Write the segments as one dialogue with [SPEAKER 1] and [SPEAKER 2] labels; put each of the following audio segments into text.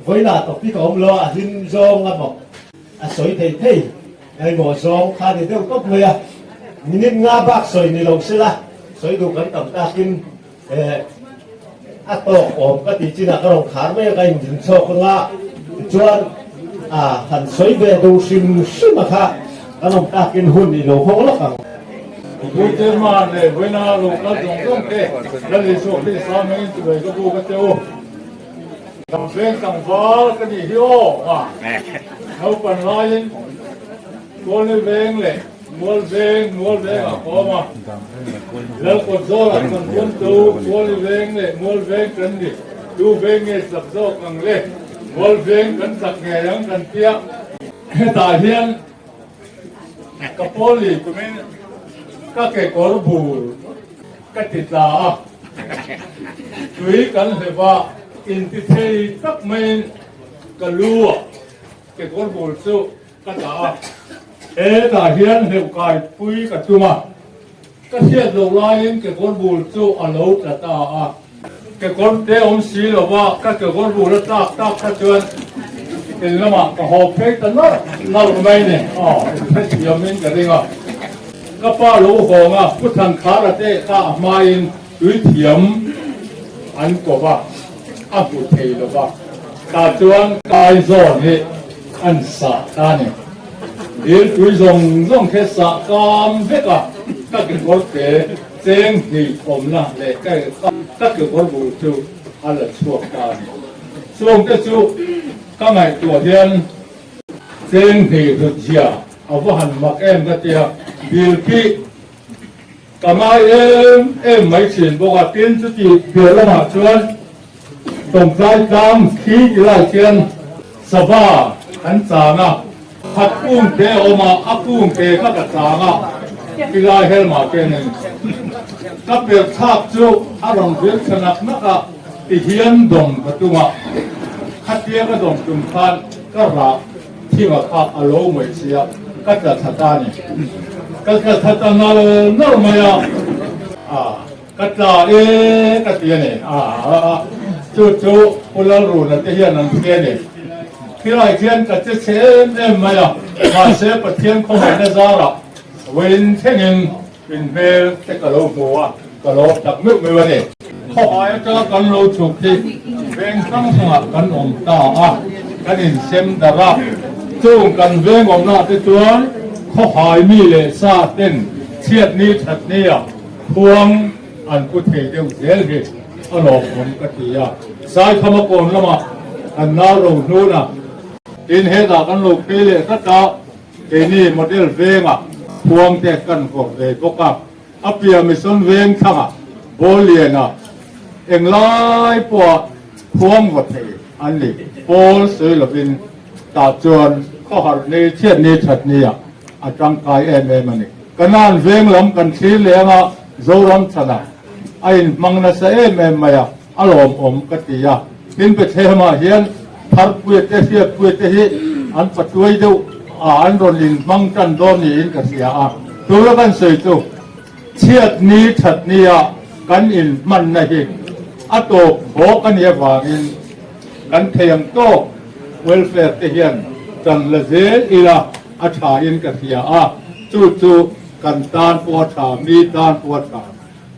[SPEAKER 1] với là tộc cái ông lo hin rong à bọc soi thầy thầy ai ngồi rong khai thì đâu tốt người à nên ngã bạc soi này lòng xí la soi đủ cái tầm ta kinh to ổn cái tí chỉ là cái lòng khá mấy cái nhìn cho con ngã chuan hẳn soi về đâu xin mà khác cái lòng ta kinh hôn thì lâu không lắm
[SPEAKER 2] bố chế mà này với na lục nó dùng không kê là lý số đi sao mấy tụi bay có bố cái tiêu cầm bên cầm phá cái gì hiếu à hậu phần lại con đi bên này mua bên à có màแล้วคนโซ่ละคนคนตูmua bên này mua bênกันดิดูbênไงสับโซ่กันเลยmua bênกันสักแง่ยังกันเตี้ยตาเฮียนกับโพลีกูไม่ก็เกิดกอล์ฟบูก็ติดตาช่วยกันเสียว่าอินทิเทตักเมนก็รู้เกิดกอล์ฟบูสู้ก็ตาตาเฮียนเหี่ยวกายปุ้ยกับจุมาก็เสียดลงไล่เกิดกอล์ฟบูสู้อันรู้แต่ตาเกิดกอล์ฟเดี๋ยวผมสีหรือว่าก็เกิดกอล์ฟบูแล้วตักก็ชวนเป็นละมั้งก็หอบเพชรตั้งนั่นไม่เนี่ยเพชรยามินกันดีกว่าก็ป้ารู้หงพุทธังคาราเต้ข้ามาอินดุยเถียมอันก็ว่าพุทเทลว่าตาจวนกายโซนี่อันสาตานี่เดี๋ยวดุยส่งแค่สากามเด็กก็เกิดคนเก๋เจงที่ผมนะเลยก็เกิดคนบูชูอันละช่วงตานี่ช่วงจะชูก็ไงตัวเทียนเจงที่สุดเชียเอาว่าหันมาแก้มก็เจียบิลกี้กำมาไม่เฉียนบอกว่าเตี้ยนสุดที่เดือดละมาชวนตรงใจตามขี้ไล่เชียนสบาหันสางหัดปุ้งเตะออกมาปุ้งเตะก็กระสางที่ไล่เฮลมาเกนึงก็เปรียบทับจุอารมณ์เดือดขนาดนักที่เฮียนดงประตูมาขัดเตี้ยก็ดงจุ่มพันก็รักที่มาขับอารมณ์ไม่เสียก็จะทัดตานี่ก็จะทัดตานานั่นมาก็จะก็เตียนี่จู่คนละรู้นะที่เฮียนั่นเตียนี่ที่ไรเทียนก็จะเสียเนี่ยมาเสียประเทียนคงไม่ได้ซาระเว้นเท่งเป็นเบลแต่ก็รู้หัวก็รู้จับมือไม่วันนี้เขาหายจะกันรู้ฉุกที่เบ่งทั้งสมัครกันองตากันอินเซมดาราจูงกันเบ่งอมหน้าที่ตัวเขาหายมีเลยซาเต้นเชียดนี้ฉัดนี้พวงอันกุเทเดียวเสียเลยอารมณ์ผมกติยาสายขมกรละมาอันน่าลงนู้นอินเฮดากันลูกปีเลยก็จะเอนี่โมเดลเวงพวงเตะกันพวกเวกก็อัปยามิสนเวงข้างโบเลียนเอ็งไล่ปวดพวงกุเทอันนี้โบซื้อหรือเป็นตาจวนข้อหาในเชียดนี้ฉัดนี้อาจังกายมันนี่กันนั่นเวงล้ำกันชีเลี้ยงโจรันชนะไอ้มังนัสมายอารมณ์อมกติยาหินไปเทมาเฮียนทัดปุยเตเสียปุยเตหิอันปัจจุบันดูอันโดนลินมังจันโดนนี่อินกษียตัวละกันสื่อตัวเชียดนี้ฉัดนี้กันอินมันนะฮิอัตโตโบกันเยาวาอินกันเทียมโตเวลเฟร์เทียนจันละเซอีลาอาชาอินกษียจู่กันตานปวดขามีตานปวดขา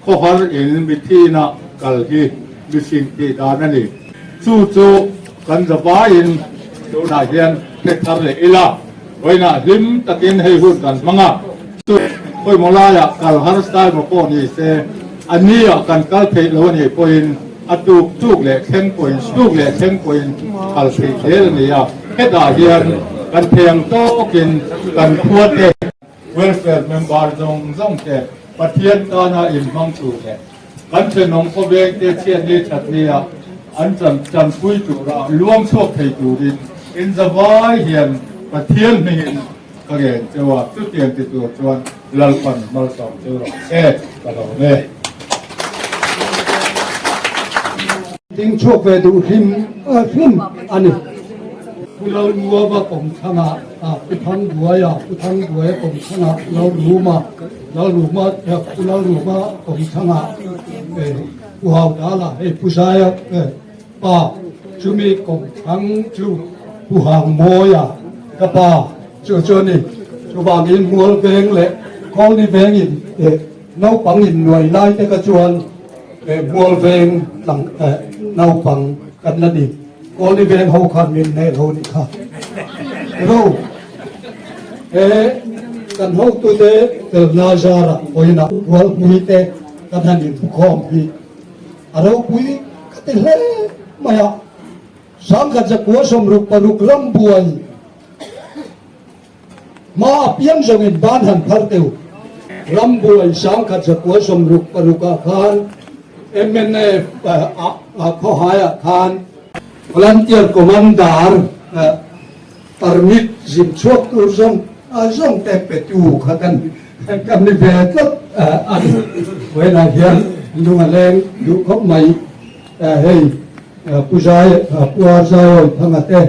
[SPEAKER 2] ข้อหาอินวิธีนะกัลฮีวิสิงที่ดานันนี่จู่กันจะไปอินดูน่าเฮียนเทคาร์เลอีลาไว้น่ะริมตะกินให้หุ่นกันมั้งจู่คอยมลายกัลฮาร์สไตล์มาก่อนนี่เซอันนี้กันกัลเพลแล้วนี่พอยอัตุกจุกเล็กเช่นพอยจุกเล็กเช่นพอยกัลเพลนี่เฮดาเฮียนกันเพียงโตกินกันพวดเด็กเวลเฟร์เมมเบอร์ส่งแก่ประเทศตานาอินมังสูแก่กันเชนองพเวกเตเชียนนี้ชัดนี้อันจำคุยจุระล้วงโชคไทยจูดินอินสบายเหียนประเทศนี้ก็เห็นจะว่าทุกอย่างติดตัวชวนลลปันมาสองจุระตลอดเลย
[SPEAKER 3] ดิ้งโชคเวดูหิมอันนี้ผู้เรารู้ว่าผมชนะผู้ทันบัวผมชนะเรารู้มาผู้เรารู้มาผมชนะว้าวดาละผู้ชายป้าช chú mi cùng thắng chúผู้ห่างโมยกระปาเจอนี่ชูบางอินมัวเวงเละของนี่เวงอินน้องปังอินหน่วยไล่แต่กระชวนมัวเวงหลังน้องปังกันนั่นอีกของนี่เวงเขาขันมินในโทนี่ค่ะเรากันเขาตัวเตอนาจาระโอยนะวัลมุยเตกันนั่นอินผู้คอมพีเราปุยก็เตะมา Sangkat jago somruk paruk lambuan, maaf yang jangin banhan parteu, lambuan sangkat jago somruk paruk akan, MNF kohaya kan, volunteer komandar, permit zim cuak ursong, azong tepet katan, kami betul, wena hian, dungaleng, dukop mai, hey. ผู้ชายผู้ชายทั้งนั้น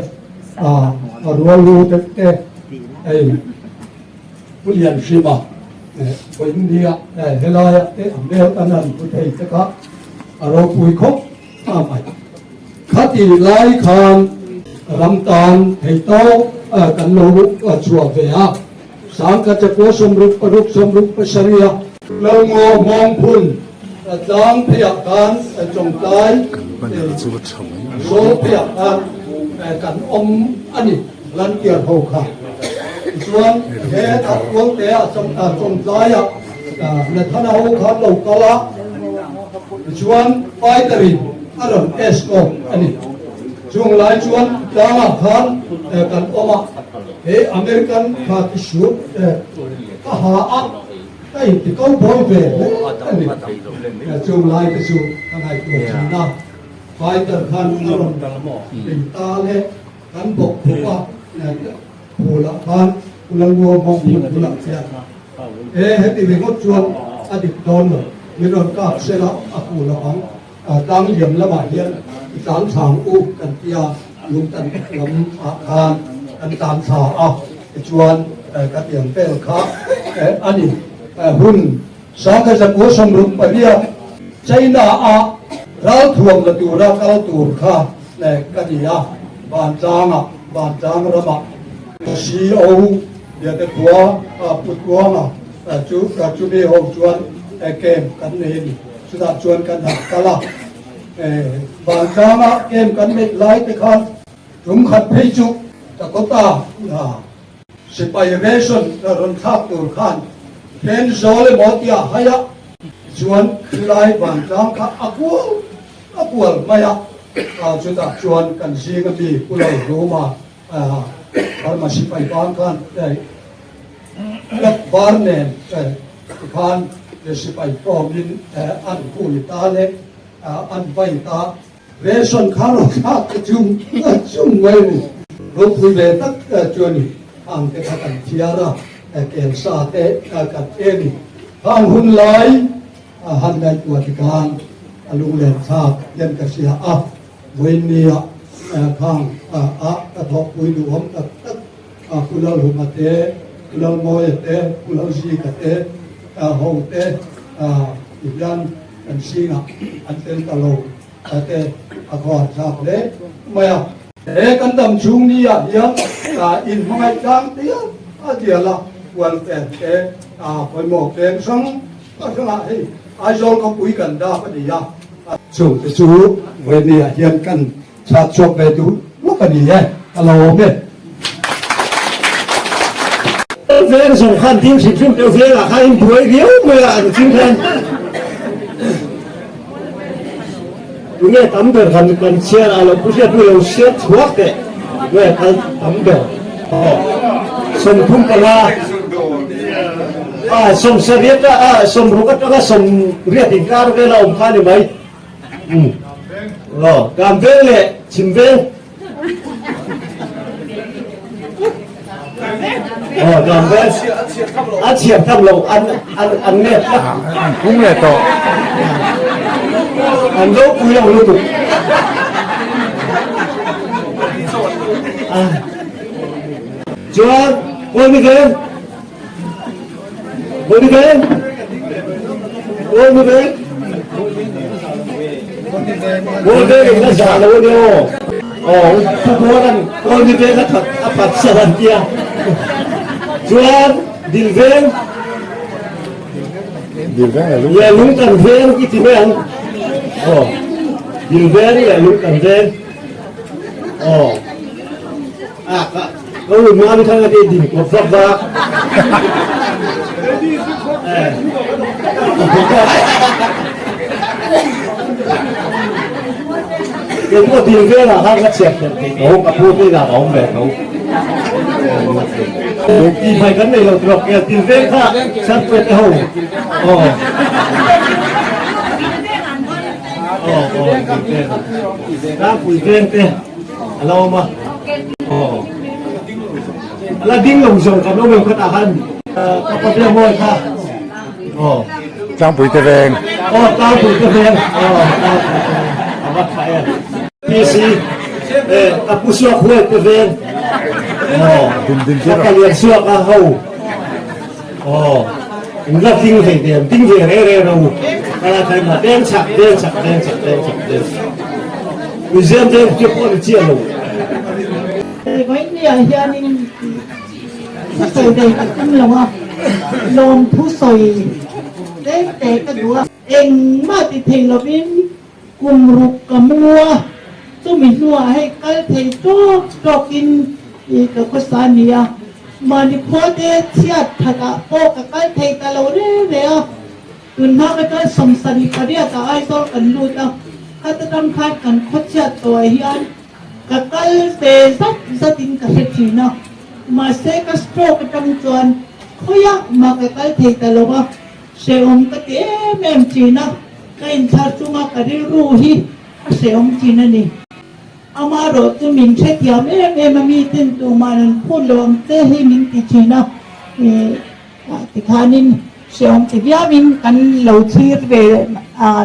[SPEAKER 3] รัวรู้แต่ไอ้ผู้เรียนชิมาคนอินเดียเฮลายเบลตันนั้นผู้ไทยจะก็เราคุยคบไปขัดอีไล่คานรำตาลให้โตกันโลกชัวเวียสังกัดจะโกสมรุปปรุกสมรุปปัชริยะเรางอมองพุ่นจางพยาการจงใจโซพยาการกันอันนี้รันเกียรติโหค่ะส่วนเหตุวงเตะจงใจในฐานะโหค่ะเราตละส่วนไฟตรีอารมณ์เอสโกอันนี้ช่วงหลายส่วนดาราคันกันมาอเมริกันคาติชูก็หาไอ้ที่เขาบอยเวรอันนี้ช่วงหลายก็ช่วงทางไหนตัวจีน่าไฟตร์คันอารมณ์เป็นตาเล่กันบกหัวผู้ละคันผู้ละวัวมองผู้ละเสียเฮ้ที่เป็นคนชวนอดีตโดนมีโดนกับเสละผู้ละคันตั้งเหลี่ยมละบาดเย็นสารสางอุกันเตียลุงกันลำอาคารกันตามสาชวนกระเตียงเปลขาอันนี้หุ่นสังกัดกุศลรุ่งปฏิยาใจน่าเราทวงละตัวเราเข้าตัวข้าในกติยาบ้านจางระบาซีโอเดี๋ยวแต่ตัวปุตตัวมาจุดนี้หงชวนเกมกันเองสุดาชวนกันหักกะละบ้านจางเกมกันไม่ไล่ไปคันจุ่มขัดพิจุตะกตาสิไปเรชั่นรันทับตัวขันเป็นโซเลบอติยาให้ชวนไล่บ้านจางข้าอักวลไม่จุดชวนกันซีกันดีผู้เรารู้มาพอมาสิไปบ้านกันกับบ้านเนี่ยขันจะสิไปพร้อมดินอันผู้ตาเล็กอันไฟตาเรชั่นข้าวข้าวจุ่มไว้รูปผู้เล่ตักจวนทางแต่กันเทียระเกี่ยวซาเตกันเองทางหุ่นไหลหันในตัวที่การลุงเล่นชาเล่นกระเสียเวนีข้างกระทบคุยดูผมกับคุณเราหุมาเตะคุณเราโมยเตะคุณเราซีกเตะหงเตะอีกยันกันซีงอันเต็มตลกแต่ขอชาเล็กไม่กันดำชุงนี่ยังอินไม่จังเดียวเดียวละวันแต่ไปหมกเต็มสังก็ช่างไอ้โจก็คุยกันได้ปฏิยาชูเวนีเฮียนกันชาติชกไปดูลูกปฏิยาฮัลโหลเนี่ย
[SPEAKER 1] เรื่องสำคัญที่สิ่งที่เราเรียกให้ผู้เดียวเมื่อสิ่งนั้นตรงนี้ทำเกิดกันเชื่อเราผู้เชื่อผู้เราเชื่อทั่วเตะเมื่อทำเกิดสมทุนกันว่าสมเสรีก็สมรู้ก็สมเรียกถึงการเวลาอมพานี่ไหมการเวลเลยชิมเวลการเวลเฉียบทำลงอันเนี่ย
[SPEAKER 2] คุ้มเลยต่อ
[SPEAKER 1] อันโลกคุยเอาลูกจวนวันนี้กันวันนี้กันวันนี้กันวันนี้กันก็จะแล้ววันนี้ ผู้โบราณโอ้ยเด็กก็ถัดปัดสลันเกียจวนดิลเวนอย่าลุ้นกันเวนกี่ทีเวนดิลเวนอย่าลุ้นกันเวนก็รู้มาไม่ทันก็ได้ดินก็ฟักบ้าเดี๋ยวก็ดิลเวนอะครับก็เช็คกันเขาก็พูดไม่ได้เขาแบบเขาที่ไปกันในเราตรอกเนี่ยดิลเวนค่ะฉันเป็นเขาน้ำปุ๋ยเวนเต้เรามาแล้วดิ้งลงส่งกับน้องเบลก็ตาหันกับพ่อเจ้าโมยค่ะ
[SPEAKER 4] จ้างปุ๋ยตะแวง
[SPEAKER 1] ตาปุ๋ยตะแวงเอามาขายพีซีกับผู้ช่วยคุยตะแวงกับเรียนช่วยกับเขาแล้วดิ้งเหวี่ยงดิ้งเหวี่ยงเรื่อยๆเราอะไรใครมาเดินฉักวิเศษเดินที่พ่อเชี่ยวเรา
[SPEAKER 5] ไว้เนี่ยยานินผู้สวยเด็กกันหรอวะลมผู้สวยเด็กแต่ก็ดูเองมาติดเทลบินกุมรุกกมัวจุมินัวให้กันเทโจกกินอีกก็สานียมานิโคเดเชียดทัดโอกกันเทตะเราเรื่อยๆคุณน้าก็สมสันนิษฐานกับไอ้โซกันดูนะถ้าจะต้องคาดกันโคเชียดตัวเฮียนkakal pesat sa tin kahechina mase ka stroke tang chuan khoya ma kakal thei talowa seom ka te mem china ka in thar chunga ka ri ru hi seom china ni amaro tu min chetia me mi tin tu manan phulom te hi min ti china ti khanin seom ti bia min kan lo chir ve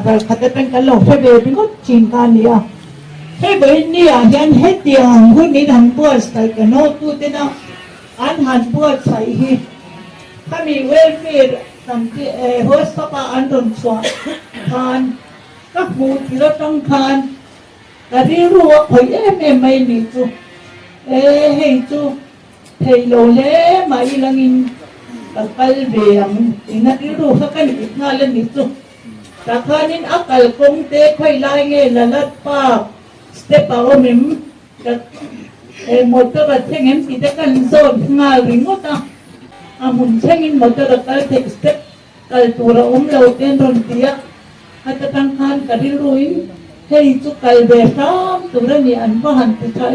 [SPEAKER 5] dal khatan kan lo fe ve bin ko chin ka niaให้ไปเนี่ยยันให้เตียงหุ่นนี้หันปวดใส่กันโน้ตตู้เต้นอันหันปวดใส่ฮีถ้ามีเวลฟีร์สัมผัสหัวสปาอันโดนสวดทานก็มูที่เราต้องทานแต่ที่รู้ว่าคอยไม่หนีจูให้จูเทโลเล่มาอีหลังอินกับกัลเบียงอินัดที่รู้เขากันอีกงานเล่นนิจูแต่ข้านินอักลคงเตะคอยไล่เงี้ยละลัดป้าStep awal mem, motor cengin kita kan zon ngal ringota, amun cengin motor kal take step kal tura lauten ron dia, kata tangkan kadiruin, hei itu kal besam tura ni anpahan kita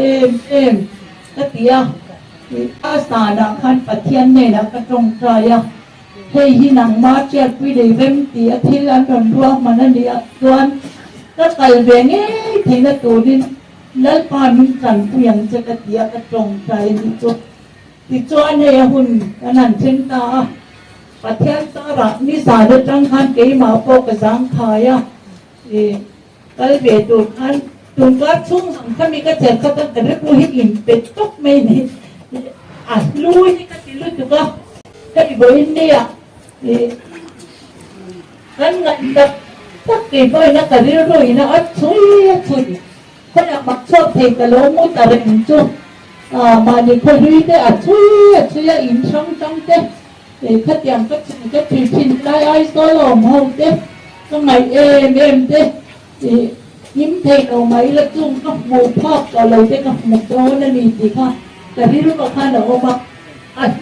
[SPEAKER 5] katia, asana kan patian ni nak katong saya, hei hinang macet pilih rem dia thilan ron ruang mana dia tuan.ก็ไก่เบงเทนตัวนี้แล้วพามิกันผู้ยังจะกระเดียกระตรงใจที่จุดที่จวนเนี่ยหุ่นขนาดเช่นตาประเทศตาระนิสาดจังคันเกี่ยมาโปกสังขายก็เบียดดูคันตุนก็ชุ่มถ้ามีกระเจ็ดก็ต้องกระเรียกรู้ให้อิ่มเป็ดตกไม่เนี่ยรู้นี่ก็ติดรู้จุกก็ที่บริเวณเนี่ยกันเงินแบบตักตีไปนะกะเรื่อยๆนะช่วยคนอยากมักชอบเพลงกะโลมุตอะไรอย่างจุมาในคนรุ่ยได้ช่วยอินช่องเต้ขัดยังก็ชินได้ไอ้โซโล่มองเต้ก็ไงเต้ยิ้มเพลงเอาไหมแล้วจุ่มก็หมูพอกก็เลยได้ก็หมูโตนั่นนี่สิค่ะแต่ที่รู้ก็ข้าหนูมา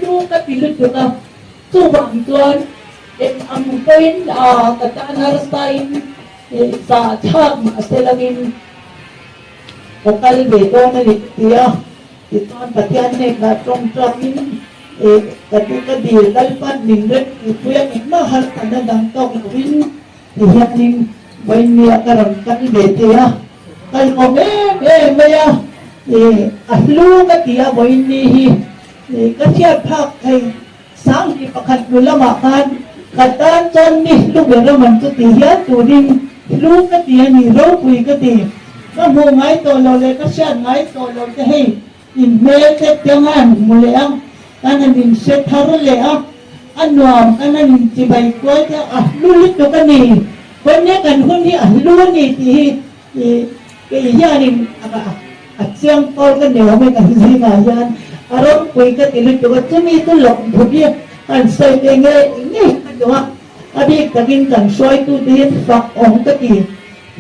[SPEAKER 5] ดูก็ปีรุ่นจุกจุ่มบางตัวang point kataan harus tayo sa chak maselagin kakal beto na dia ito ang patian na katong tramin katika di lalpan nindret ito yung ikmahal ka na ng tong win diyan ning bain niya karon kakal beto ya kal ko maya ahlu ka tiya bain nihi kasya pak kay sang ipakat nula makan kata John ni lu beraman tu tiada tu ni lu ketia ni roh kui ketia kamu ngai to lo le kasian ngai to lo ke hei in me ke jangan mulai kanan in set haru le anuam kanan in cibai kuat lu tu kan ni banyak kan hun ni lu ni ti ke iya ni apa at siyang tol ka niyo may kansigayan aron kuy ka tinutugot sumi tulok budiya ang say ngay kadwa abi kagin kan soy tu din fak ong kati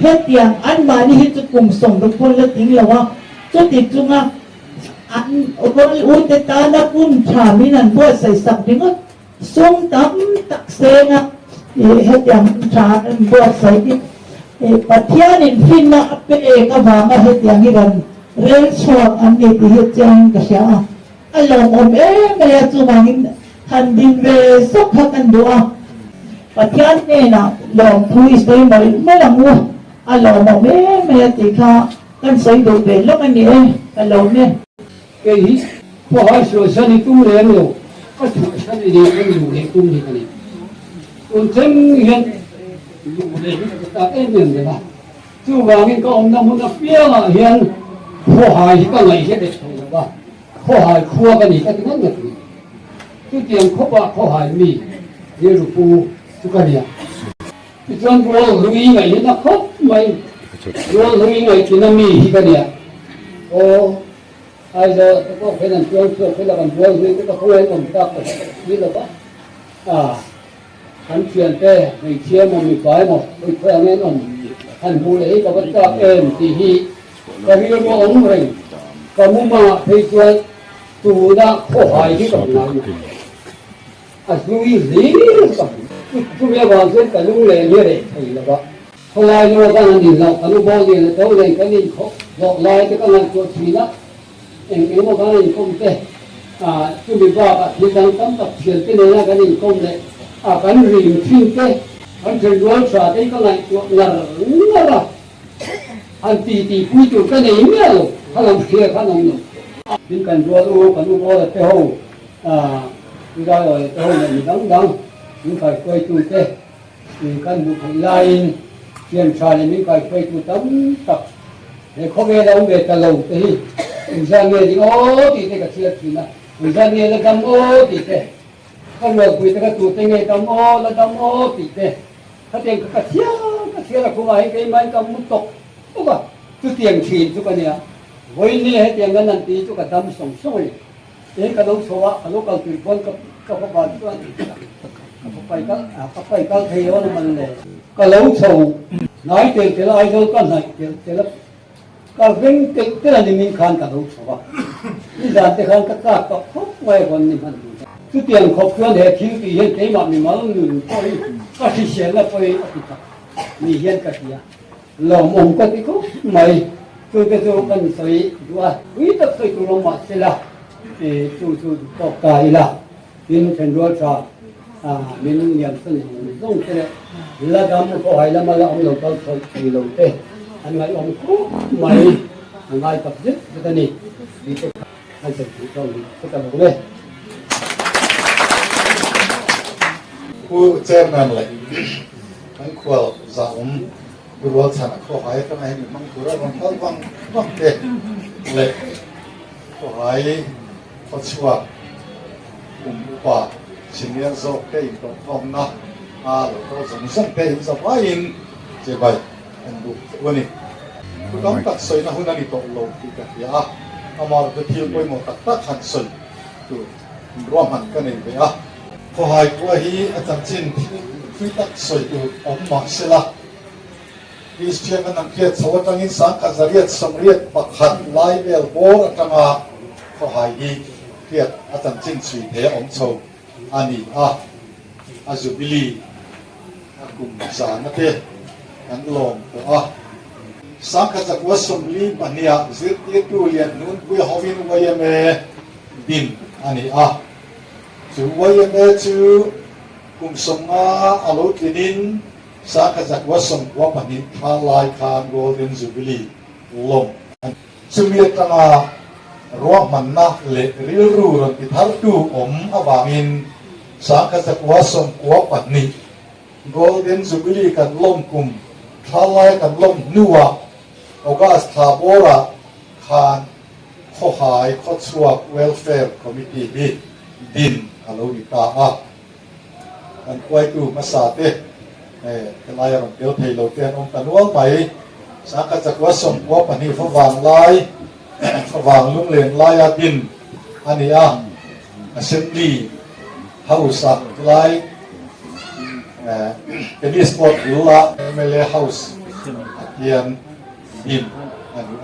[SPEAKER 5] het yang an mani hit kum song do pol la ting lawa so ti tunga an okol ute tana kun thaminan bo sai sak dingot song tam tak senga het yang cha bo sai ti pathianin finna ape ka wanga het yang iran rel chok an ni ti het jang ka sha along om me chumangin handin ve sok hakan doa pathian ne na long puis dei mai malangu along om me ti kha kan sai do ve lo kan ni along ne
[SPEAKER 3] cái gì của hai số sân thì cũng lên rồi có chủ sân thì cũng đủ để cũng đi cái này còn thêm hiện đủ để ta cái miền đấy mà chú vào cái ông năm hôm nay phía là hiện của hai thì cái này sẽ để thôi là ba của hai khua cái này cái thứ nhất chú tiền của hai mi như là phu chú cái này thì trong đó lui này nó khóc mày lui này thì nó mi cái này ô ai giờ có phải làm chuyện phải là làm chuyện gì cái không ai làm ta phải biết là ba hắn chuyện thế mình chia mà mình phải mình phải nghe nó hắn bu lấy cái vấn đề em thì hi cái việc của ông mình cái mà thấy chuyện tu đã khổ hại cái cái này suy lý chúng ta vào trên cái lúc này như thế thì là ba không ai nó đang nhìn nào cái lúc bao giờ là đâu này cái gì khó dọn lại cái này cho chỉ đó em một cái này không tệ chúng mình vào thì đang tắm tập chuyển cái này là cái này không tệ cái rìm phim tệ anh thầy nói sợ cái này là anh tì quy chủ cái này nhá rồi hắn làm kia hắn làm rồi bên cạnh đó cái lúc đó là cái hồ bây giờ rồi cái hồ này đắng mình phải quay chủ tệ thì cái một cái line tiền xài thì mình phải quay chủ tắm tập để không nghe đâu về tờ lầu thì người ta nghe thì thì cái chuyện gì nào người ta nghe là đâm thì thế không ngờ người ta cái tụt nghe đâm là đâm thì thế cái tiền cái chia là không phải cái máy cầm một tục đúng không chú tiền chỉ chú cái này với này hết tiền cái này tí chú cái đâm sống sôi thế cái lúc số cái lúc cầu tùy quân cái bạn chú anh cái phải cái thầy nó mình này cái lúc số nói tiền thì là ai đâu có này tiền là cái vinh cái là mình khăn cả lúc số bây giờ thì khăn cả không quay còn mình chú tiền khóc cho để thiếu thì hiện thế mà mình nói người coi cái gì sẽ là coi mình hiện cái gì lòng mong cái khúc mày tôi cái tôi cần phải đua quý tập phải tôi lòng mặt sẽ là thì tôi tập cái là mình thành đua trò mình nhận phân giống cái là đam có hay là mà là ông đầu câu thôi thì đầu tiên anh nói ông khúc mày anh nói tập dứt cái này đi cái anh sẽ cho mình cái cái này
[SPEAKER 4] ผู้เจ้านั่นเลยทั้งขวดสาวดูว่าฉันเขาหายทำไมมันตัวเราบางท่านบางเด็กเลยเขาหายเขาชัวกลุ่มป่าชิ้นนี้โซ่เก่งตรงท้องนะแล้วก็สงสัยเก่งสบายเจ็บไปอันดูวันนี้คุณต้องตัดสวยนะคุณนั่นนี่ตกลงที่กันยาเอามาจะเที่ยวไปหมดตัดหันสวยดูร่วมหันกันเองไปพอหายกว่าฮีอาจารย์จินที่ตัดสวยดูออกมาเสียละที่เชื่อกันนักเรียนสวัสดิ์สังกัดเรียนสมเรียนปักขัดไล่เบลโบร์จังอาพอหายฮีเรียนอาจารย์จินสุยเทองโชอันนี้อาจุบิลีกลุ่มสารนักเรียนอันลงตัวสังกัดจากวัดสมลีปัญญาจิตที่ดูเรียนนู้นวิหาวินวัยเมดินอันนี้จูวัยเมจูกุมสมอาอโลตินินสังกัดจากวัดสมวัปนินทาลายคานโกลเด้นจูบิลีลงจูเมียตังารวมมันนะเละริรูรันติทัลตูอมอวามินสังกัดจากวัดสมวัปนินโกลเด้นจูบิลีกันลงกุมทาลายกันลงนัวโอกาสทาโบระคานข้อหายข้อชัวเวลแฟร์คอมมิตี้ดินฮัลโหลดิตาอันควยตูมาสาเตcái lai rong tiêu thầy đầu tiên ông tận uống mày sáng cái giặc quá sông quá bản hi phong vàng lai วางลุงเลนลายดินอันนี้assembly houseไลเป็นที่สปอร์ตหรือว่า MLA house เยียนดินอันนี้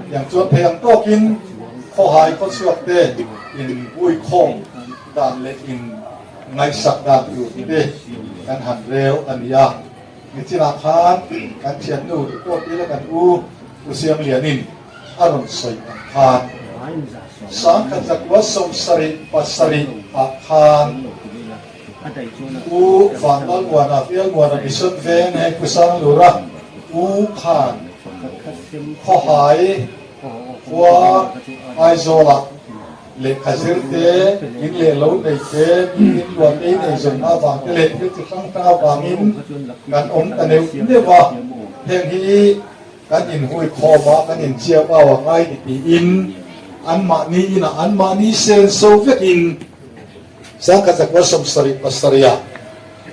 [SPEAKER 4] อย่างส่วนเพลงโต๊ะกินข้อหายข้อสวดเตอินบุยคงด้านเล็กอินไงสักด้านอยู่ที่เตกันหันเร็วอันนี้มิจินาคานกันเชียนนูโต๊ะที่แล้วกันอุเสียมเหลียนินอารมณ์สวยอันคานสังกัดจากวัดสมสริปัสสริอาคารฟังอัลวานาฟิลวานาอิสุดเวนให้กุสังลุระคานข้อหายว่าไอโซล่าเล็กขจิรเตอินเล่เหลาในเตอินล้วนเองในส่วนอาวังเล็กที่จะตั้งตาวังอินกันกันเอวเดียวว่าเพียงที่กันอินหุยคอว่ากันอินเชียวว่าไงที่อินอันมานี้นะอันมานี้เซนโซเวตินสังกัดจากวัดสมสริปัสสริยา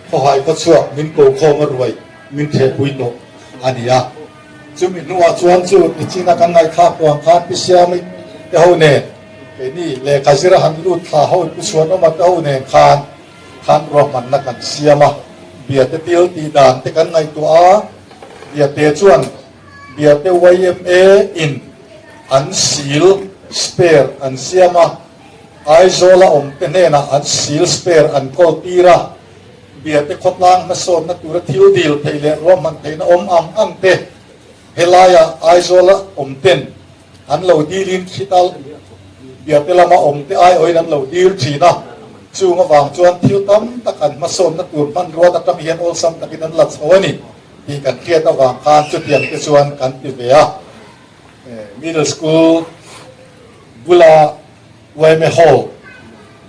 [SPEAKER 4] ข้อหายก็ชั่วมินโกโคมรวยมินเทปุยโนอันนี้จุมินัวชวนจูอิจินักันไงข้าพวงข้าพิเศษไม่เท่าเนเป็นนี่เลขาจิระหันรูดท่าเขาพิชวนออกมาเท่าเนคานรอมันนักกันเสียมาเบียดเตียวตีด่านแต่กันไงตัวเบียดเตชวนเบียดเตวายเออินอันซีลสเปร์อันเสียมาไอโซลาเป็นเนี่ยนะอันซีลสเปร์อันโคตีระเบียดเตขดล่างมาโซนนักตัวทิวดิลเทเลรวมมันเทนอังเตเฮลายาไอโซลาเต็นอันเราดีลินคิดเอาเบียดเตลามาเตไอโอยนั้นเราดีลชีนะจูงวางจวนทิวตั้มตะกันมาโซนนักตัวมันรัวตะกันเฮียนโอลซัมตะกินันลัดโอนี่ที่กันเครียดระหว่างการจุดเปลี่ยนกระชวนกันติเบียmiddle school บุลาเวเมโฮ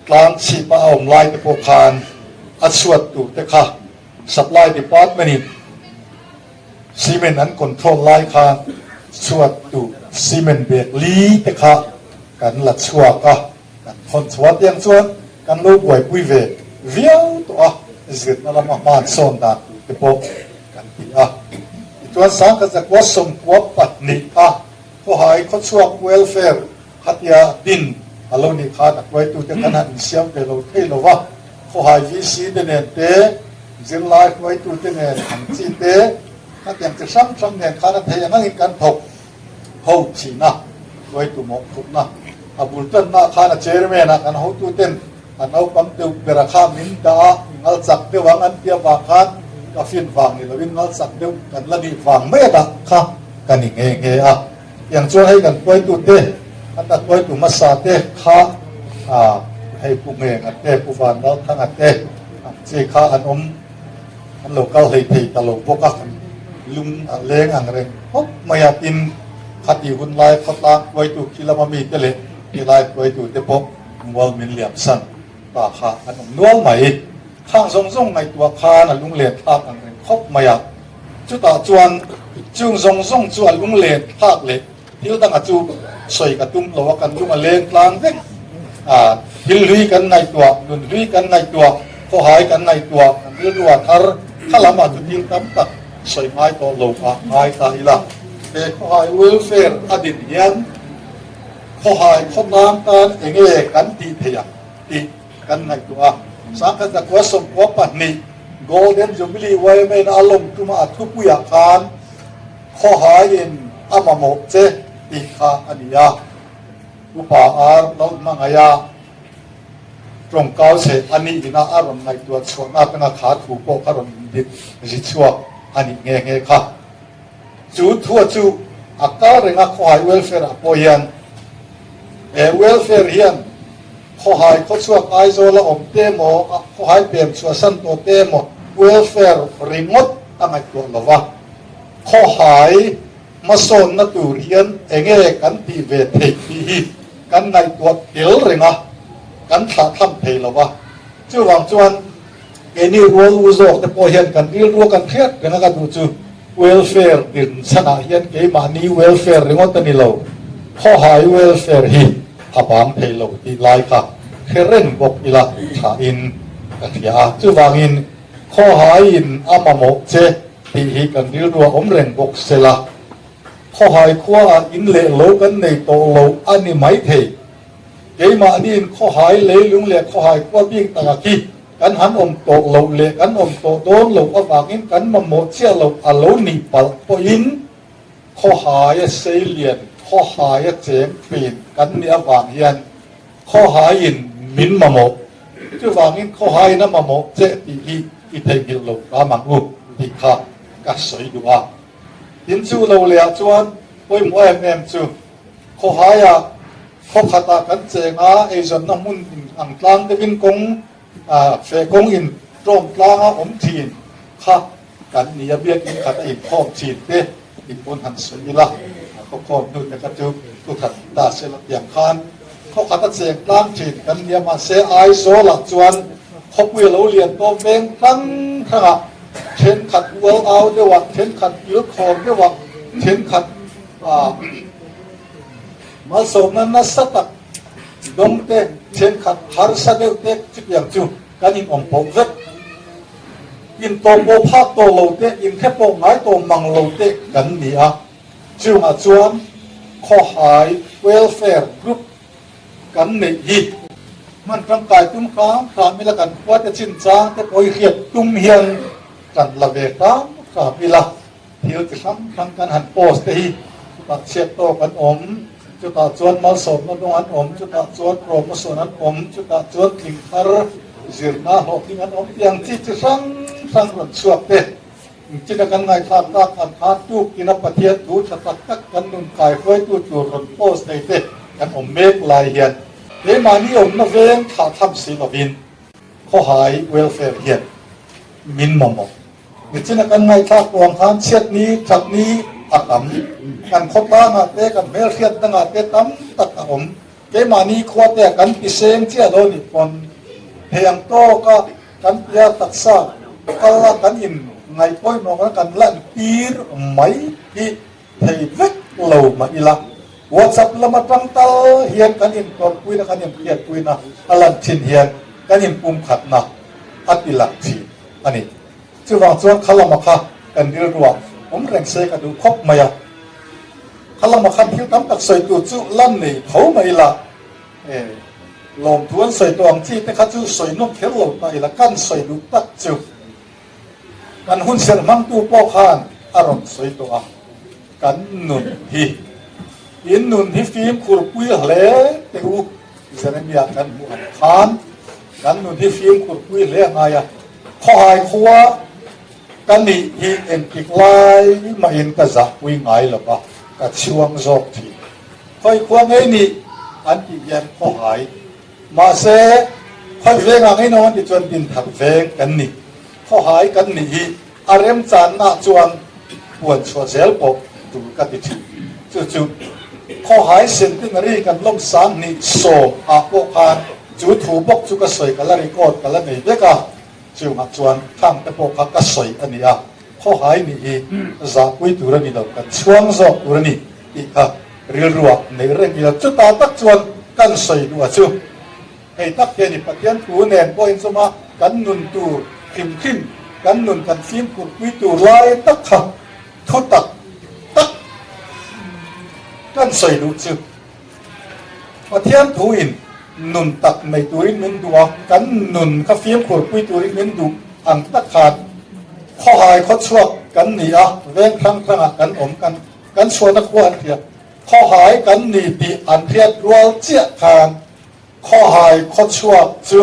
[SPEAKER 4] กลางชีปาอมไลน์ที่พวกคานอัดสวดตุเตค่ะ supply department ซีเมนต์นั้นคอนโทรลไลน์ค่ะสวดตุซีเมนต์เบรกลีเตค่ะกันหลัดชัวค่ะกันคนสวดยังชวนกันลูกไหวปุยเวเวียวตัวสินั่นละมาโซนดาเตพวกกันปีตัวสังกัดจากวัดสมควบปัตนิข้อหายข้อช่วงเวลแฟร์ขัดยาดินอารมณ์นี้ขาดไว้ตัวจะขนาดเสียงเปล่าเท่าว่าข้อหายวิสีเดนเตจินไลฟ์ไว้ตัวเดนอันจีเตขัดอย่างจะซ้ำเนี่ยขาดเทียงนั่งกันถกเขาชีนะไว้ตัวหมกทุกนะอาบุลตันนะขาดเจอร์เมนะกันเขาตัวเต็มอันเอาปั๊มเตียวเบราคามินดาอัลซักเตียวังอันเตียบาคันกาฟินฟังนี่เราวินอัลซักเตียวกันละดีฟังไม่ได้ค่ะกันอีกเองอย่างช่วยให้กันป่วยตุเตอันนั้นป่วยตุมาสาเตข้าให้ผู้เมงอันเตผู้ฟันแล้วทั้งอันเตเจ้าข้าอันอันโลกาให้ทีตลกพวกกันลุงอันเล้งอันเร่งฮบมายาตินขัดอยู่หุ่นลายขัดตาป่วยตุกิลามามีเตเลกิลายป่วยตุเตพบมัวมินเหลี่ยมสั้นตาข้าอันนัวใหม่ข้างทรงในตัวข้าน่ะลุงเล็ดภาคอันเร่งฮบมายาจุดตาจวนจุงทรงจวนลุงเล็ดภาคเล็กที่ตั้งจูสวยกระตุ้มเรากันลุงเล่นกลางเด็กฮิลลุยกันในตัวดุนลุยกันในตัวข้อหายกันในตัวเรื่องว่าทาร์ข้าละมาจุดยิ่งตั้มตักสวยไม้ตัวโลกไม้ตาอิละแต่ข้อหายเวลเฟร์อดีตยันข้อหายข้อน้ำกันเองกันตีเทียตีกันในตัวสังกัดจากวัดสมควบปัตนีโกลเด้นจูบิลีไว้ไม่น่าลงทุมาทุกผู้อยากทานข้อหายยินอามาโมเจติคาอันยาอุปาอาร์เรามังยาตรงเก้าเสอันนี้น่าอารมณ์ในตัวชวนน่าเป็นขาถูกโกอารมณ์ดิบริชัวอันนี้เงี้ยค่ะจูทั่วจูอาการเรื่องข้อหายเวลเฟร์พอยันเวลเฟร์ยันข้อหายข้อช่วงไอโซลาเตโมข้อหายเปลี่ยนชัวสันโตเตโมเวลเฟร์ริงดตั้งตัวละวะข้อหายมาโซนนักตัวเรียนเองกันตีเวทีกันในตัวเดียวเรื่องกันถ่าทำเพลวะจู่วางจวนนี่รัวอุโซแต่พอเห็นกันนี่รัวกันเครียดกันกันดูจู่เวลเฟร์ดินสนาเห็นเกี่ยมานี่เวลเฟร์เรื่องตันนี่เราข้อหายเวลเฟร์ฮีอาบางเพลวที่ไล่ค่ะเคเรนบอกอีละถ่าอินกันยาจู่วางอินข้อหายอินอามาโมเจที่กันนี่รัวเร่งบอกเสละ ข้อหายขั้วอินเล่โลกันในโตโลอันนี้ไม่เทเกมาอันนี้ข้อหายเล่ลุงเล่ข้อหายขั้วบิ่งตะกี้กันหันโตโลเล่กันโตโดนโลอวางินกันมาโมเชียโลอโลนิปัลปอินข้อหายเซเลียนข้อหายเจมปีนกันเนี่ยวางเฮียนข้อหายินมินมาโมจะวางงินข้อหายนะมาโมเจอีเทกิโลรามังอุติคากัสอยดูอาทินจูโลเลียจวนโอ้ยมวยเอ็มจูข้อหายข้อขัดกันเจงอาเอจนน้ำมุนอังกลางเดวินกงเฟกงอินตรงกลางอมทีนค่ะกันนี่เบียกินขัดอินข้อทีนเตอินบนหันสวยละก็ข้อนู่นนะครับจูตุขัดตาเสลับอย่างคันข้อขัดเจงกลางทีนกันเนี่ยมาเซไอโซหลักจวนข้อเวลาเรียนตัวเองทั้งทั้งเช่นขัดวัวเอาเดี๋ยวเช่นขัดยืดคอเดี๋ยวเช่นขัดมาสมนั้นนัสตักดมเตเช่นขัดฮาร์สเดลเตจิบอย่างจูกันอินอมพงเวทอินโตโบภาคโตโลเตอินเทปงไงโตมังโลเตกันนี่อ่ะจูมาจวนข้อหายเวลแฟร์กรุ๊ปกันนี่มันร่างกายตุ้มค้างขามิละกันว่าจะชินจางแต่โอยเขียบตุ้มเฮียงกันละเวก้ามขามิละเที่ยวจะทั้งกันหันโพสต์ที่ตัดเชียบโตกันจุดตัดจวนมาสมนั่นตรงนั้นจุดตัดจวนโปรโมชั่นนั้นจุดตัดจวนทิ้งคาร์จีร์นาหอกทิ้งนั้นอย่างที่จะสั่งรถสวบเตะจิตกันไงทาตากันทาตุกินปัทยดูชะตักกันนุ่นกายไฟตูจูรถโพสต์เตะกันเมฆลายเฮียนเรื่องมานี่นเวงขาทำสิลบินข้อหายเวลแฟร์เฮียนมินมอมมิจินกันไงทากวางทานเชียดนี้จับนี้อัดกันคบบ้านเตะกันเมลเฮียนตั้งเตะตั้มตักเรื่องมานี่ขวดเตะกันพิเศษเจ้าโดนิปอนเพียงโตก็กันเปียตักซาก็ละกันอินไงป้อยนองกันลั่นปีร์ไม่ที่เทวิกเหลามาอีละWhatsApp lama tangtal hian kan in kon pui na kan in hian pui na alan thin hian kan in pum khat na atilak thi ani chuwang chuan khalama kha kan dil ruwa reng se ka du khop maya khalama khan thil tam tak soi tu chu lan nei tho mai la lom thuan soi tuang chi te kha chu soi nom khel lo ta ila kan soi du tak chu kan hun ser mang tu po khan aron soi to a kan nun hiอินนุนที่ฟิล์มขุดปุยเละเตอูเสนมีอาการบุหันคานกันนุนที่ฟิล์มขุดปุยเละไงอ่ะข้อหายขัวกันนี่ฮีเอ็นกิกไลมาเอ็นกระจับปุยไงหรอปะกระช่วงจอกทีค่อยขัวไงนี่อันที่ยันข้อหายมาเซ่ค่อยเวงไงนอนที่จวนดินถักเวงกันนี่ข้อหายกันนี่ฮีอารมณ์จานหน้าจวนปวดชัวเซลปกดูกันติดจู่ข้อหายเส้นที่นารีกันล่มสารนิโซอาโปคานจูถูบกจูกระสวยกันละริโกดกันละนี่เด็กอ่ะจูมาจวนข้างตะโปคักกระสวยอันนี้อ่ะข้อหายนี่จากวิตุรนี่เรากันช่วงจอกตุรนี่อีกอ่ะเรียนรู้ในเรื่องนี้เราจุดตาตักจวนกันสวยด้วยจูให้ตักเกนี่ปะเทียนผู้เนนก็เห็นสมากันนุนตูขิมกันนุนกันฟิล์มขุดวิตุไล่ตักขับทุตักกันใส่ดูซึประเทียนถูอินนุนตักในตัวริมินดูกันนุนข้าฟิล์มขวดปุยตัวริมินดูอังตักขาดข้อหายข้อชั่วกันหนีอ่ะเว้นครั้งกันชวนนักขวานเทียข้อหายกันหนีปีอันเทียรัวเจียคานข้อหายข้อชั่วจู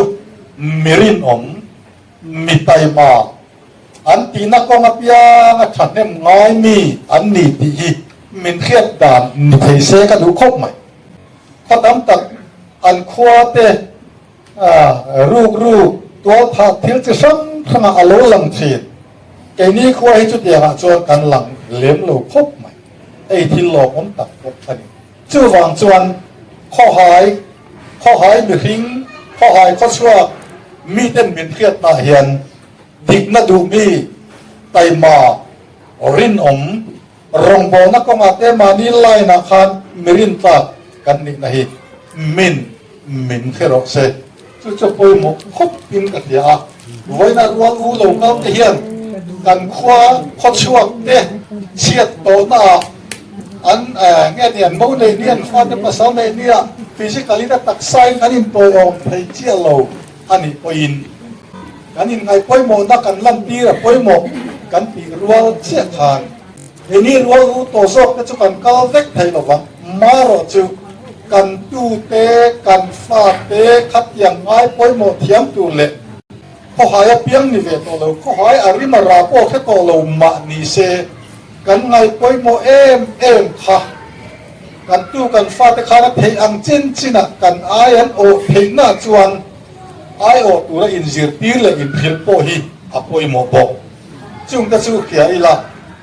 [SPEAKER 4] มิรินมิไตมาอันตีนักกองอภิยาฉันเนี่ยง่ายมีอันหนีปีมินเทียดด่านนิเพเซก็ดูครบไหมพอตั้มตักอันควาเตรูตัวผาทิ้งจะซ้ำขณะอารมณ์ลังทีนไอ้นี่ควาให้จุดเดียวจวนกันหลังเลี้ยงเราครบไหมไอ้ที่หลอกผมตักครบอันนี้จู่วางจวนข้อหายมีทิ้งข้อหายข้อชั่วมีเต้นมินเทียดตาเหียนดิกนาดูมีไตมารินรองบอนักกองอาเตมานิไลนักขันมิรินตากันนี่นะฮิมินเทโรเซจุดจะไปหมกคบกินกันยาไว้นักวังอูหลงเอาเทียนกันคว้าข้อช่วงเตะเชียดโตหน้า อันเงี้ยเนี่ยโมเดลเนี่ยฟันจะภาษาเนี่ยฟิสิกอลนี่ตักไซน์อันนี้ปอยอมไปเชี่ยวเราอันนี้ปอยอินอันนี้ไงปอยโมนักกันลันปีระปอยโมกันปีรัวเชี่ยขานเห็นนี่รัวรู้ตัวซอกก็จะกันก้าวเล็กไทยหรอวะมารอจูกันตูเตกันฟาเตขัดอย่างไงปอยโมเทียมตูเล็เขาหายเพียงนี่เวตัวเราเขาหายอาริมาราโปแค่ตัวเรามานี่เซกันไงปอยโมเอ็มค่ะกันตู้กันฟาดข้านะเทอังจินจินะกันไออันโอเทน่าจวนไอโอตัวละอินซิร์ปีละอินพิลโปฮีอปอยโมโปจุงตะสู้เขียอีละ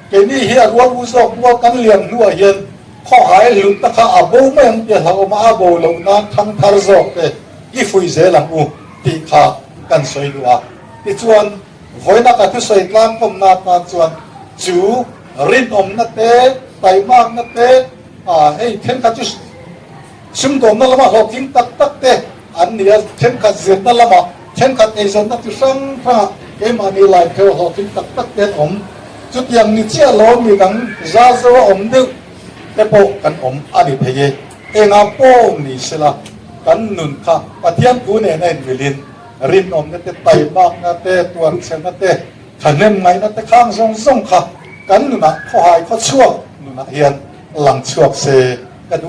[SPEAKER 4] เกนี่เฮียรัวอุศกวัวกันเลี้ยงนัวเย็นข้อหายหลุดตะขาอโบไม่ยังเปียหาอมาอโบลงนั้นทั้งทาร์ซอกเตอีฟุยเซลังอูตีขากันสวยดัวที่จวนไว้นักทุสวยกลางกมนาตาจวนจูรินอมนัตเตไตมากนัตเตเฮ้ยเทนคัดจุสชิมโดนนั่นละมาหลอกทิ้งตักเตอันนี้เทนคัดเสียนั่นละมาเทนคัดเอเซนนักจุสังพระเกมานีไลเทอร์หลอกทิ้งตักเตอมจุดอย่างนี้เชี่ยล้อมีกังซาโซอมดึกแต่โปกันอมอดีตเฮเองอาโปนี่สิละกันนุนค่ะปะเทียนกูเนี่ยในวิลินรินอมนั่นเตไตมากนั่นเตตัวเซนนั่นเตขันเล่มไงนั่นเตข้างทรงค่ะกันนุนะเขาหายเขาชั่วนุนะเฮียนหลังช่วงเซกันดู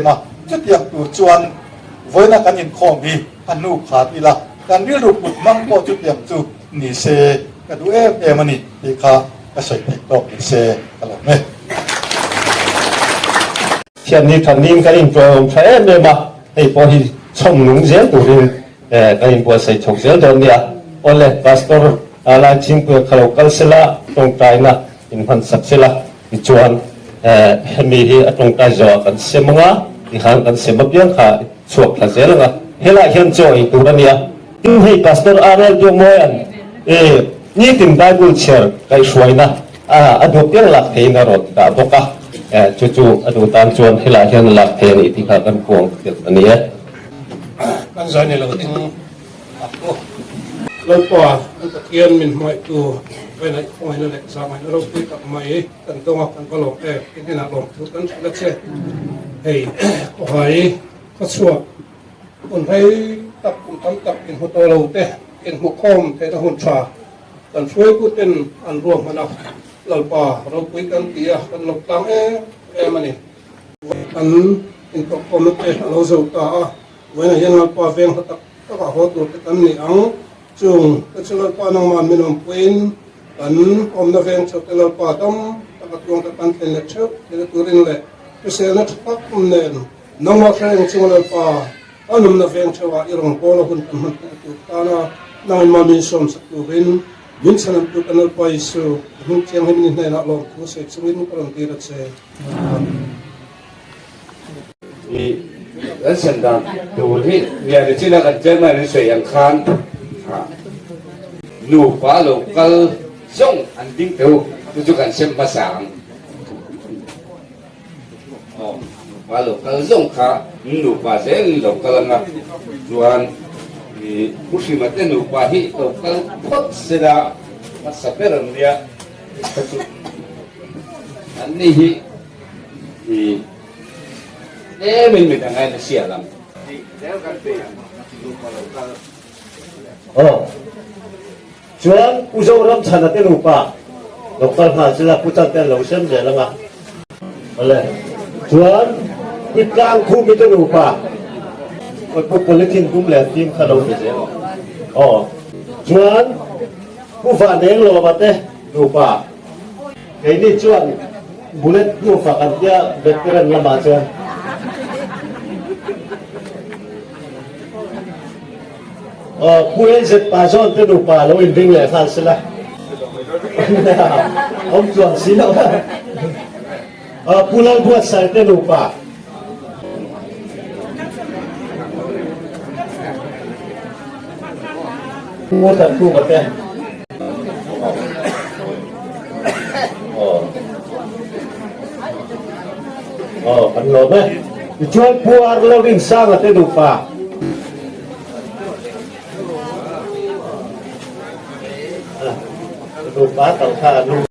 [SPEAKER 4] มาจุดอย่างตัวจวนไว้นักการยินของดีพันนูขาดอีละการวิรุปุดมั่งโปจุดอย่างตัวนี่เซกันดูมันนี่ตีขาก็ใส่ติดต่อนี่เซกันหรอไหม
[SPEAKER 1] เช่นนี้ท่านนี้ก็อินตัวผมใช้เมื่อมาไอ้พอที่ช่องหนุ่งเสียงตัวนี้ก็อินตัวใส่ช่องเสียงตรงนี้โอเล่พาสตอร์อะไรจริงเพื่อเขาคัลเซล่าตรงใจนะอินพันสักเซล่าที่ชวนมีที่ตรงใจจอกันเสมงะที่หางกันเสมบยังค่ะสวกทัศน์ละเฮล่าเห็นจอยตัวนี้ยิ่งให้พาสตอร์อะไรจงมวยนี่ถึงไบเบิลเชื่อใครช่วยนะอดูเพียงหลักเทนรถดาบกะจู่ๆอดูตามชวนเฮล่าเห็นหลักเทนที่เขากันพวงเกี่ยวกับนี้
[SPEAKER 3] กันสอนนี่เราถึงเราปออันตะเกียนมินหอยตัวไปไหนหอยนั่นแหละสามเราคุยกับหอยกันตัวกันก็หลงกินให้หนักหลงทุกกันแล้วเช่เฮ้ยหอยก็ชัวคนให้ตับคนทำตับกินหัวโตเราเตะกินหัวคอมเตะตะหุ่นชากันช่วยกูเป็นอันรวมมันเอาเราปอเราคุยกันเดียกันหลบตามมันนี่อันอินทร์คอมเตะเราสู้ตาเว้นยังเราปอเฟียงเขาตักก็ขอหัวตัวกันนี่อังจุงก็จะเราปอน้องมันไม่น้องปุ้ยกันอมนาเฟียงชอบแต่เราปอต้มตักตวงตะกันเป็นเล็กเชื่อเด็กตัวเร่งเลยก็เสียนักพักมันเนินน้องมาเฟียงชิงเราปออันนั้นนาเฟียงชาวอีรงโกลหุ่นกันมันตัวตานะนั่งมามีสมสักตัวรินวินสนับตัวกันเราปอยิสูหุ่นเชียงให้มันในนักลงตัวเสกสวินก็ลงตีรัดเส
[SPEAKER 6] อันสันดานดูที่เรียนที่นักเรียนมาในสวนคานลูกฟ้าลูกก็ส่งอันดิ้งเดียวทุกการเชื่อมภาษาฟ้าลูกก็ส่งขาลูกฟ้าเสียลูกก็ลังส่วนผู้ชิมเต้นลูกฟ้าที่ลูกก็พัดเสียมาสับเปลือกเนี่ยอันนี้mình thằng này là xỉa lắm.
[SPEAKER 1] Chuan uzo ram chana te lupa. Lokal ha sila puchan te lo sem je langa. Ole. Chuan itlang khu mi te lupa. Oi pu politin kum le tim khalo mi je. Chuan ku fa neng lo ma te lupa. Cái ni chuan bullet ku fa kan dia veteran lama chuan. Puyen set pason te lupa lo in ding le khan sila om chuan sila pulang buat sai te lupa muatan ku mate kan lo me chuan puar lo ding sang te lupa lupa tàu thà lupa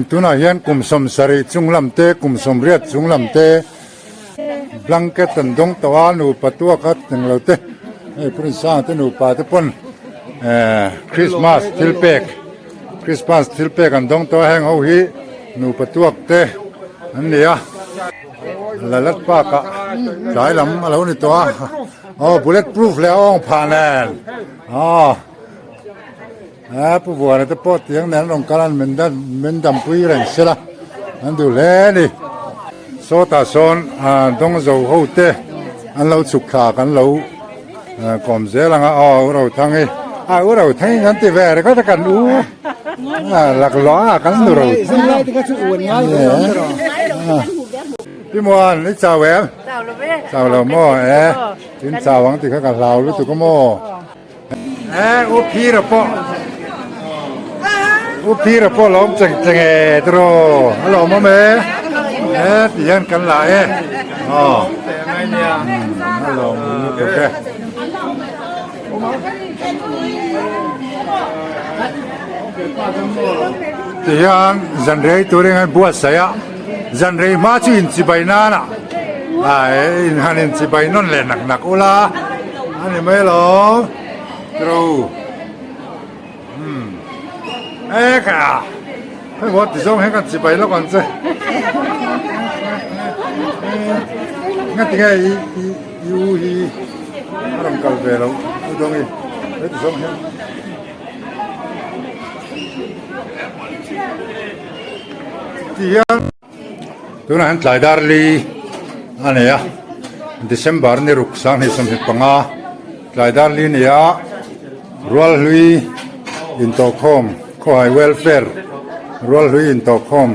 [SPEAKER 7] ตัวน่ะยันกุมสมสรีจุงลำเตกุมสมเรียดจุงลำเตบลังเกตันดงตัวนูปตัวกัดถึงเราเตไอ้พริษาเตนูปาเตปนคริสต์มาสทิลเปกคริสต์มาสทิลเปกันดงตัวแห่งเอาฮีนูปตัวเตอันเนี้ยละลัดปากะสายลำอะไรนี่ตัวอ๋อ bullet proof แล้วผ่านแล้วอ๋อผู้บัวนี่ตะปอดยังนั้นลงการมันดำปุยแรงเสียละอันดูแลนี่โซตาโซนดงโจโฮเตอันเราสุขากันเราก่อมเสียละอ๋อเราทั้งเราทั้งนั้นที่แวร์ก็จะกันดูหลักล้อกันดูเราพี่มวนนี่ชาวแหวนชาวเราหม้อถึงชาวหวังที่เขากับเรารู้สึกก็หม้อโอ้พี่ระปอโอ้พี่ระปอล้อมจังตรอฮัลโหลมาเมที่ยันกันหลายอ๋อฮัลโหลโอเคที่ยันจันเรย์ตัวเรื่องบัวเสียจันเรย์มาชินสิบายนานะฮันอินสิบายนั่นแหละหนักๆโอลาอันนี้ไม่หรอกตรูค่ะให้วัดที่ส่งให้กันสิบายแล้วกันสิงั้นที่ไงยูฮีรำกัลเบลล์ตรงนี้ให้ที่ส่งให้ที่ยังตัวนั้นหลายดาร์ลีอันนี้อ่ะเดือนบาร์นี่รุกสังให้สมเหตุปังอ่ะหลายดาร์ลีนี่อ่ะรัวลุยอินโตคอมขอให้เวลเฟร์รัวลุยอินโตคอม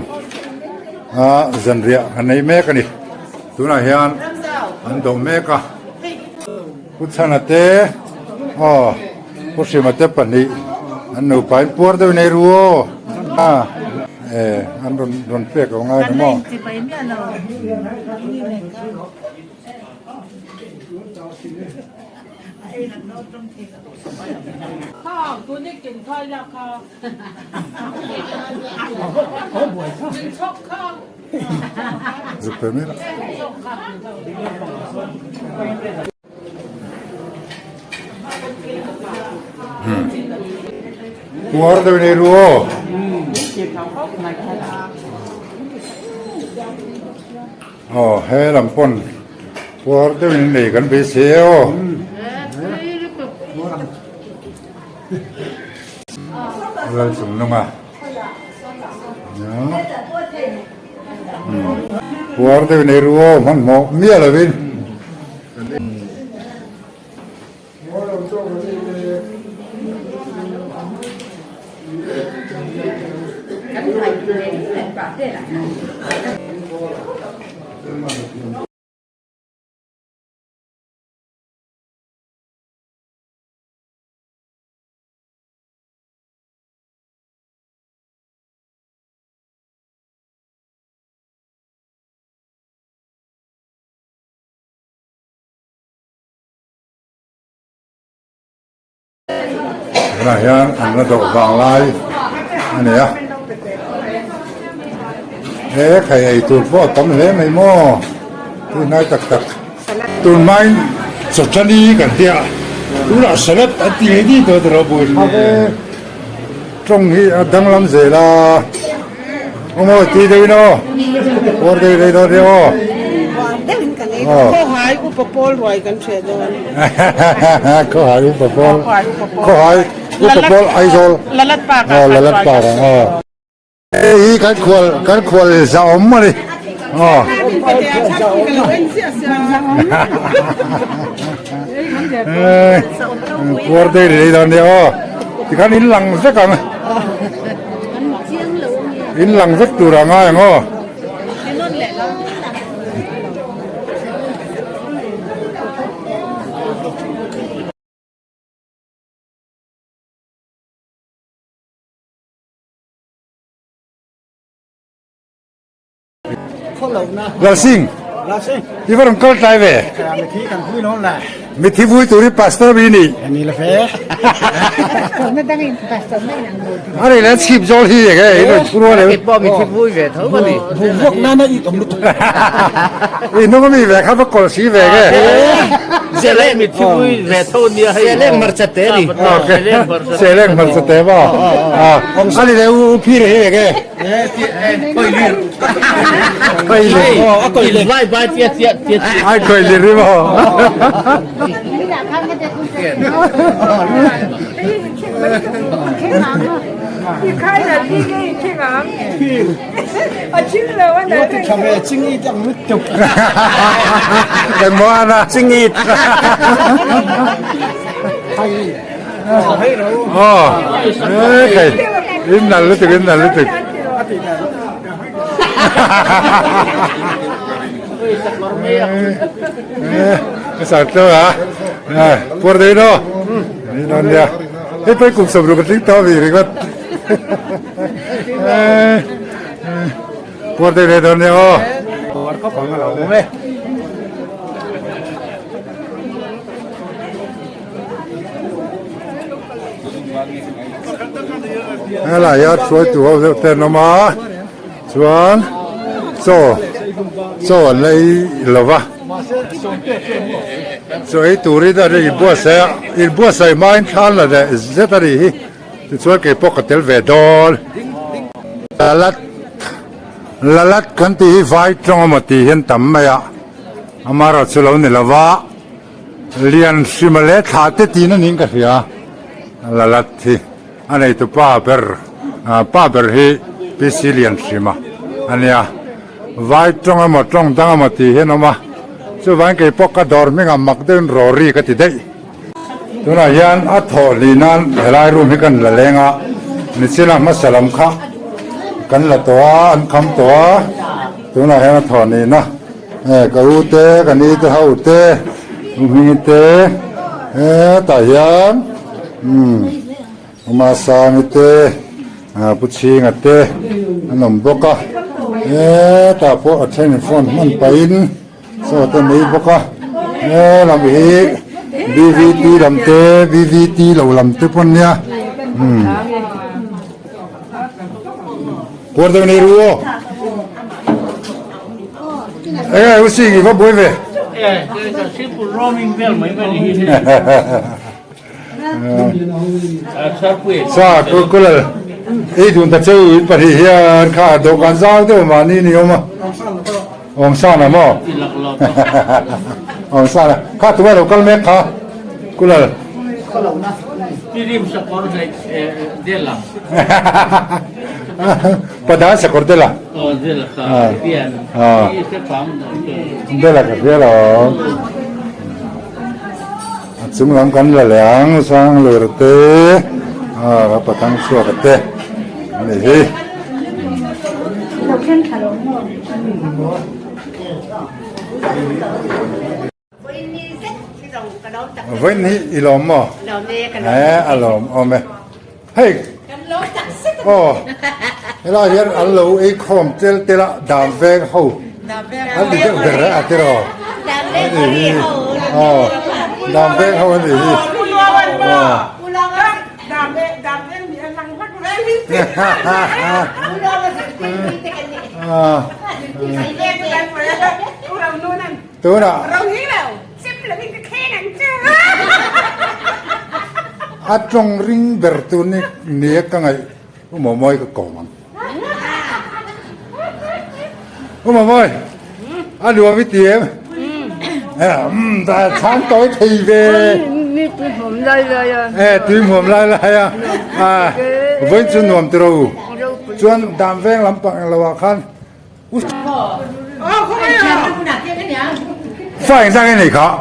[SPEAKER 7] จันเรียอันนี้เมกันนี่ตัวนั้นเฮียนอันโดเมกะพุทธนาเตอ๋อพุทธิมาเตปนีอันนู้นไปปวดตัวในรัวอันโดนเปียกของไงนะมั่ง
[SPEAKER 5] ข้าวตัวนี้กินข้าวแล้วข้าวชอบข้าว
[SPEAKER 7] Zupełnie. Guarda venire oh, hei lampon. Guarda venire kan biseo. Langsung nunga. Ya. Guarda venire man mo mia la vin. Nah yan, ano to, banglay. Ano ya? Kaya ito po, tamle may mo. Tunay tak-tak. Tunay, sa tani kan tiya. Tula salat at tiya dito, drobo. Trong hi, adang lam zela. Omo, tiyo no. Order dito tiyo.
[SPEAKER 8] Ko hai ko papol hoài kan che don.
[SPEAKER 7] Ko hai ko papol. Ko hai ko papol aizol.
[SPEAKER 8] Lalat pa ka.
[SPEAKER 7] Oh, lalat pa ka. Oh. Eh, kan kwal sa omma ni. Oh. Kuwarte ri don dia. Oh. Tikan inlang sa kang. Inlang sa turanga yang oh. La sing. Di varong kal tai ve.
[SPEAKER 3] Kan ki kan kui non la.
[SPEAKER 7] มีที่พูดตัวนี้ปัสเตอร์บีนี่
[SPEAKER 8] ไม่ต้องอินแต่สมัยนั้นเลย
[SPEAKER 7] อะไรแล้วชิบโจที่อย่างเงี้ยไอ้ตัวรู้เลย
[SPEAKER 9] ป้อมีที่พูดvề thấu cái gì
[SPEAKER 3] พวกนั้นอีกผมรู้
[SPEAKER 7] ไอ้นู้นก็มีแบบเขาประกอบสีแบบแก
[SPEAKER 9] sẽ lênมีที่พูดvề thôn đi hay sẽ lên mặt chất tế đi
[SPEAKER 7] โอเคเซเล้งมันสเตปอ่ะอะไรแล้วพี่เลยอย่างเงี้ย
[SPEAKER 9] coi liền
[SPEAKER 7] ไปเลย
[SPEAKER 9] coi liền vai vai tiết tiết tiết
[SPEAKER 7] ไอ้เคยเรียนหรือเปล่า
[SPEAKER 8] ไม่อยากทำก็จะคุณเสร็จพี่ใครน่ะพี่ก็อีกแค่หลังเอาชื่อเลยว่าไหน
[SPEAKER 3] ทำไมจริงอีกยังไม่จบ
[SPEAKER 7] แต่เมื่อวานนะสิงีดอ๋อเคยอินนั่นรู้สึกอินนั่นรู้สึกสักตัวอ่ะพูดได้เนาะนี่นั่นเดียวให้ไปกลุ่มสำรวจทิ้งตัววีริก็พูดได้เลยตอนนี้อ๋อวันก็ฟังเราไหมอะไรยอดสวยตัวเต็มมาชวนโซ่อะไรหรอวะสวยตัวนี้ได้อีบัวใส่ไม้ขั้นละเด้เจ้าตัวนี้ที่สวยเก็บปกติเวดอลลัดกันที่ไฟตรงมาที่เห็นตั้มไหมอ่ะอามาราสุลาวนี่ละวะเรียนสิมาเลขาเตตีนั่นเองกันเหรอลัดที่อันนี้ตัวป้าเบอร์ฮีพิซิเลียนสิมาอันนี้ไว้ตรงมาตรงตั้งมาที่เห็นมาส่วนเก็บปกติไม่งามักเดินรอรีกันที่ได้ตัวนั้นยันอัฐอลีนันเฮลัยรูมิกันละเลงอ่ะนิสิลังมาสลัมข้ากันละตัวอันคำตัวนั้นเห็นอัฐอนี่นะก็อุเตกันนี่ตัวอุเตมีเตแต่ยังมาสามิเตปุชิงเตอันนั้นบกะแต่พออัดใช้ในฟอนมันไปนสอดตัวนี้บกะลำอีBVT ลำเต BVT เราลำเตพนเนี่ยpor venir uno usi che va buove
[SPEAKER 9] sì pur roaming bel mai bene
[SPEAKER 7] sa quella e dunque c'è il pariglia ca do ganzao do ma ni ma om sana mo om sana ka tu lo kal me ka quella
[SPEAKER 9] Pirim sa corte della.
[SPEAKER 7] Padahal sa Cordela.
[SPEAKER 9] Oh, della sa. Pian. Ito pam.
[SPEAKER 7] Dela ka dela. At sumulang kan lalang sang lurte. Kapatang suwakate. Nihi. Với ní ilom mo. Alom ome. Hey. Oh. Ela hier allo e khom tel tela dam veng ho. Al di được ra atero. Oh. Dam veng ho ni. Oh. Tu na. Trong ring bertuni nia ka ngai umomoi ka komang umomoi alu vi tiem ta chán tối thì về
[SPEAKER 8] Tuy hồn lai lai
[SPEAKER 7] tuy hồn lai lai với chuan nuam tro chuan dam veng lam pang lawa khan phải ra cái này khó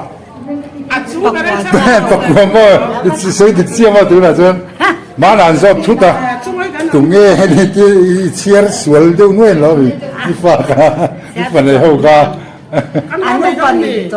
[SPEAKER 7] tập quần mà chỉ xây được xe mà thứ nào chứ mà làm sao chút à tụng nghe hay đi chia xuống đâu nuôi nó vì đi phạt cả đi phạt này hậu cả
[SPEAKER 8] anh không còn gì